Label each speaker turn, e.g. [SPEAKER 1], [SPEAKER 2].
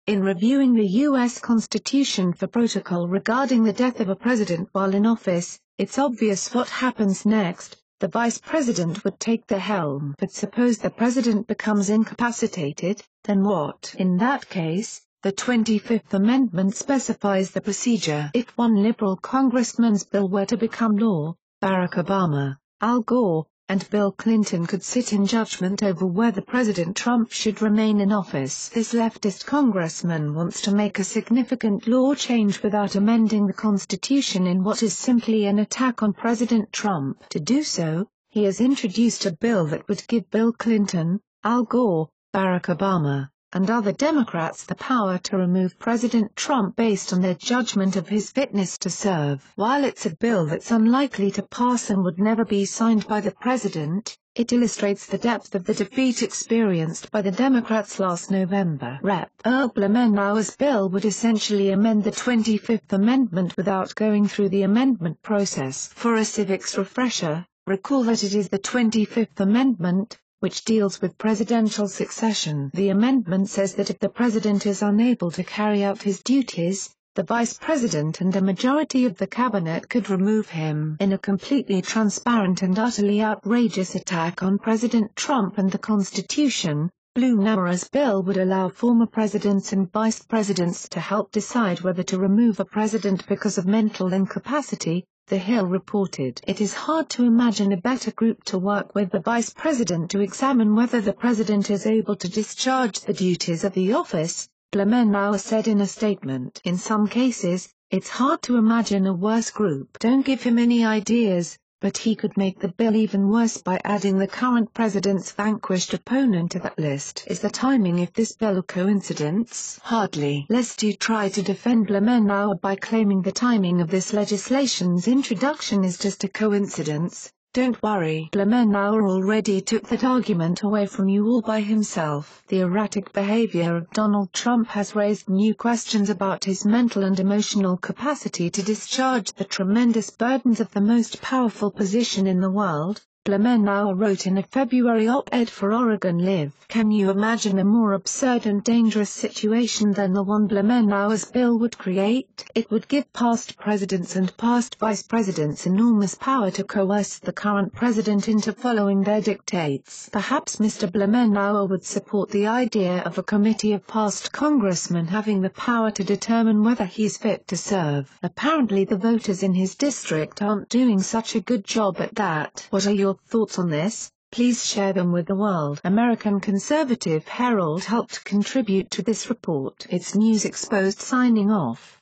[SPEAKER 1] In reviewing the U.S. Constitution for protocol regarding the death of a president while in office, it's obvious what happens next. The vice president would take the helm. But suppose the president becomes incapacitated, then what? In that case, the 25th Amendment specifies the procedure. If one liberal congressman's bill were to become law, Barack Obama, Al Gore, and Bill Clinton could sit in judgment over whether President Trump should remain in office. This leftist congressman wants to make a significant law change without amending the Constitution in what is simply an attack on President Trump. To do so, he has introduced a bill that would give Bill Clinton, Al Gore, Barack Obama, and other Democrats the power to remove President Trump based on their judgment of his fitness to serve. While it's a bill that's unlikely to pass and would never be signed by the president, it illustrates the depth of the defeat experienced by the Democrats last November. Rep. Earl Blumenauer's bill would essentially amend the 25th Amendment without going through the amendment process. For a civics refresher, recall that it is the 25th Amendment, which deals with presidential succession. The amendment says that if the president is unable to carry out his duties, the vice president and a majority of the cabinet could remove him. In a completely transparent and utterly outrageous attack on President Trump and the Constitution, Blumenauer's bill would allow former presidents and vice presidents to help decide whether to remove a president because of mental incapacity. The Hill reported. It is hard to imagine a better group to work with the vice president to examine whether the president is able to discharge the duties of the office, Blumenauer said in a statement. In some cases, it's hard to imagine a worse group. Don't give him any ideas, but he could make the bill even worse by adding the current president's vanquished opponent to that list. Is the timing of this bill a coincidence? Hardly. Lest you try to defend Blumenauer by claiming the timing of this legislation's introduction is just a coincidence. Don't worry. Blumenauer already took that argument away from you all by himself. The erratic behavior of Donald Trump has raised new questions about his mental and emotional capacity to discharge the tremendous burdens of the most powerful position in the world, Blumenauer wrote in a February op-ed for Oregon Live. Can you imagine a more absurd and dangerous situation than the one Blumenauer's bill would create? It would give past presidents and past vice presidents enormous power to coerce the current president into following their dictates. Perhaps Mr. Blumenauer would support the idea of a committee of past congressmen having the power to determine whether he's fit to serve. Apparently the voters in his district aren't doing such a good job at that. What are your thoughts on this? Please share them with the world. American Conservative Herald helped contribute to this report. It's News Exposed signing off.